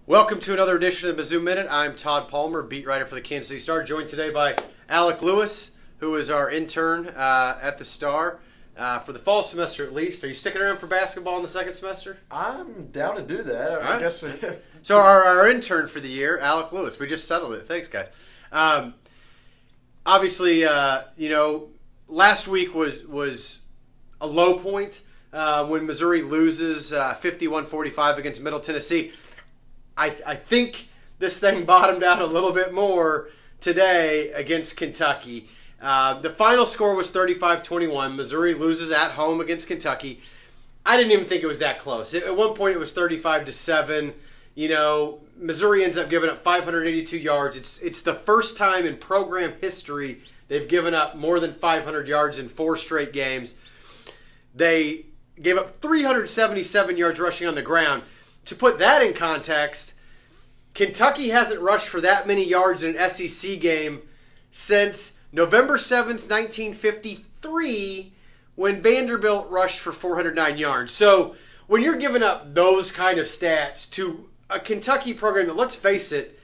Welcome to another edition of the Mizzou Minute. I'm Tod Palmer, beat writer for the Kansas City Star, joined today by Alec Lewis, who is our intern at the Star for the fall semester at least. Are you sticking around for basketball in the second semester? I'm down to do that. I guess. So our intern for the year, Alec Lewis. We just settled it. Thanks, guys. Obviously, last week was a low point when Missouri loses 51-45 against Middle Tennessee. I think this thing bottomed out a little bit more today against Kentucky. The final score was 35-21. Missouri loses at home against Kentucky. I didn't even think it was that close. At one point, it was 35-7. Missouri ends up giving up 582 yards. It's the first time in program history they've given up more than 500 yards in 4 straight games. They gave up 377 yards rushing on the ground. To put that in context, Kentucky hasn't rushed for that many yards in an SEC game since November 7th, 1953, when Vanderbilt rushed for 409 yards. So when you're giving up those kind of stats to a Kentucky program that, let's face it,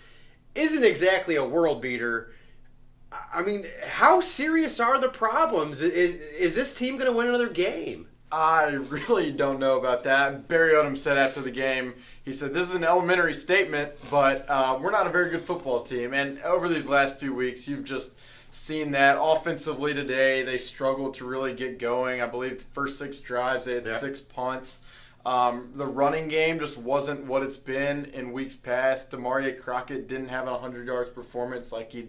isn't exactly a world beater, I mean, how serious are the problems? Is this team going to win another game? I really don't know about that. Barry Odom said after the game, he said, this is an elementary statement, but we're not a very good football team. And over these last few weeks, you've just seen that. Offensively today, they struggled to really get going. I believe the first 6 drives, they had 6 punts. The running game just wasn't what it's been in weeks past. Demaria Crockett didn't have a 100 yards performance like he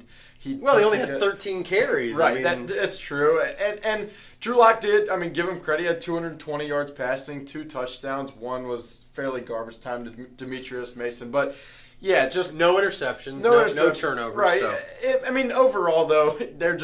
only had 13 carries. Right, that's true. And Drew Lock did, give him credit. He had 220 yards passing, 2 touchdowns. One was fairly garbage time to Demetrius Mason. But, yeah, just no interceptions, no turnovers. Right. So. Overall, though, they're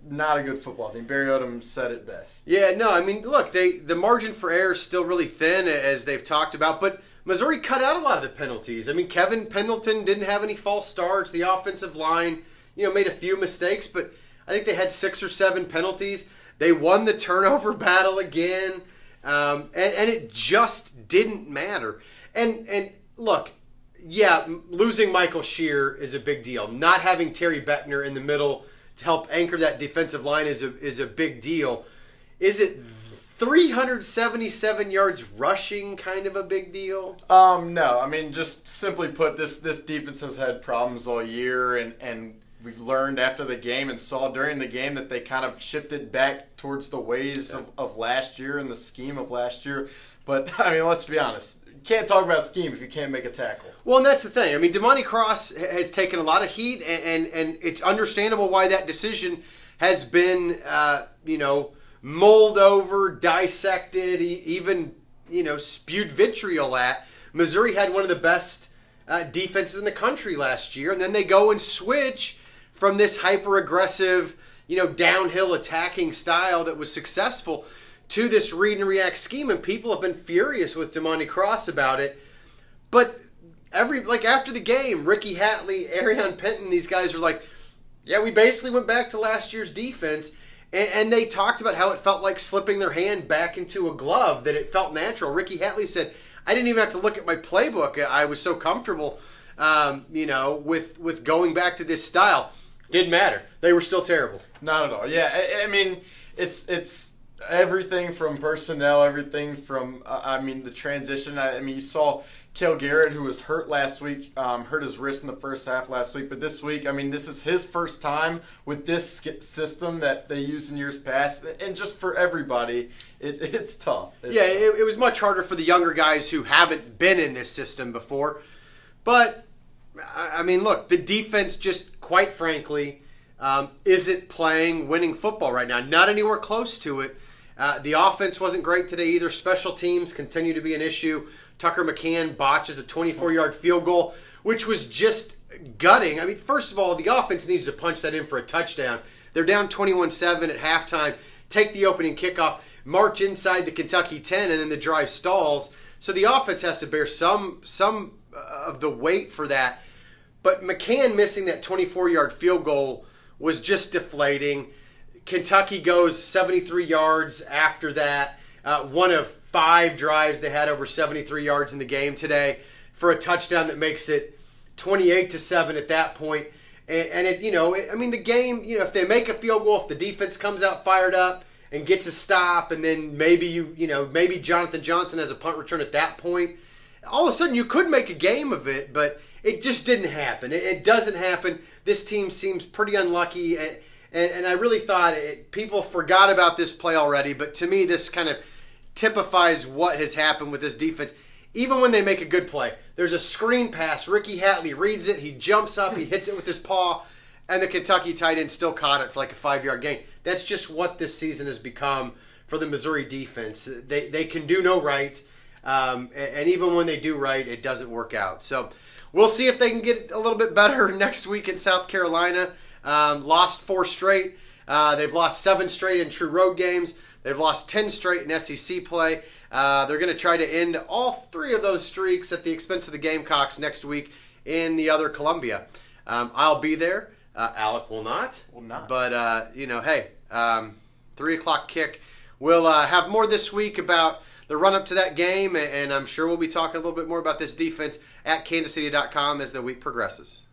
not a good football team. Barry Odom said it best. Yeah, no, look, the margin for error is still really thin, as they've talked about, but Missouri cut out a lot of the penalties. Kevin Pendleton didn't have any false starts. The offensive line, made a few mistakes, but I think they had 6 or 7 penalties. They won the turnover battle again, and it just didn't matter. And look, yeah, losing Michael Shear is a big deal. Not having Terry Beckner in the middle to help anchor that defensive line is a big deal. Is it 377 yards rushing kind of a big deal? No. Just simply put, this defense has had problems all year, and we've learned after the game and saw during the game that they kind of shifted back towards the ways of last year and the scheme of last year. But, let's be honest. You can't talk about scheme if you can't make a tackle. Well, and that's the thing. Demonte Cross has taken a lot of heat, and it's understandable why that decision has been, mulled over, dissected, even, spewed vitriol at. Missouri had one of the best defenses in the country last year, and then they go and switch from this hyper-aggressive, downhill attacking style that was successful to this read and react scheme, and people have been furious with Demonte Cross about it. But after the game, Ricky Hatley, Arion Penton, these guys were like, yeah, we basically went back to last year's defense. And they talked about how it felt like slipping their hand back into a glove, that it felt natural. Ricky Hatley said, I didn't even have to look at my playbook. I was so comfortable, with going back to this style. Didn't matter. They were still terrible. Not at all. Yeah, it's everything from personnel, everything from, the transition. You saw Cale Garrett, who was hurt last week, hurt his wrist in the first half last week. But this week, this is his first time with this system that they used in years past. And just for everybody, it's tough. It was much harder for the younger guys who haven't been in this system before. But, look, the defense just, quite frankly, isn't playing winning football right now. Not anywhere close to it. The offense wasn't great today either. Special teams continue to be an issue. Tucker McCann botches a 24-yard field goal, which was just gutting. First of all, the offense needs to punch that in for a touchdown. They're down 21-7 at halftime. Take the opening kickoff, march inside the Kentucky 10, and then the drive stalls. So the offense has to bear some of the weight for that. But McCann missing that 24-yard field goal was just deflating. Kentucky goes 73 yards after that. One of 5 drives they had over 73 yards in the game today. for a touchdown that makes it 28-7 at that point. And I mean, the game, if they make a field goal, if the defense comes out fired up and gets a stop, and then maybe maybe Jonathan Johnson has a punt return at that point, all of a sudden you could make a game of it, but it just didn't happen. It doesn't happen. This team seems pretty unlucky, and I really thought people forgot about this play already, but to me this kind of typifies what has happened with this defense. Even when they make a good play, there's a screen pass. Ricky Hatley reads it. He jumps up. He hits it with his paw. And the Kentucky tight end still caught it for like a 5-yard gain. That's just what this season has become for the Missouri defense. They can do no right. And even when they do right, it doesn't work out. So we'll see if they can get a little bit better next week in South Carolina. Lost 4 straight. They've lost 7 straight in true road games. They've lost 10 straight in SEC play. They're going to try to end all 3 of those streaks at the expense of the Gamecocks next week in the other Columbia. I'll be there. Alec will not. Will not. But, hey, 3 o'clock kick. We'll have more this week about the run-up to that game, and I'm sure we'll be talking a little bit more about this defense at kansascity.com as the week progresses.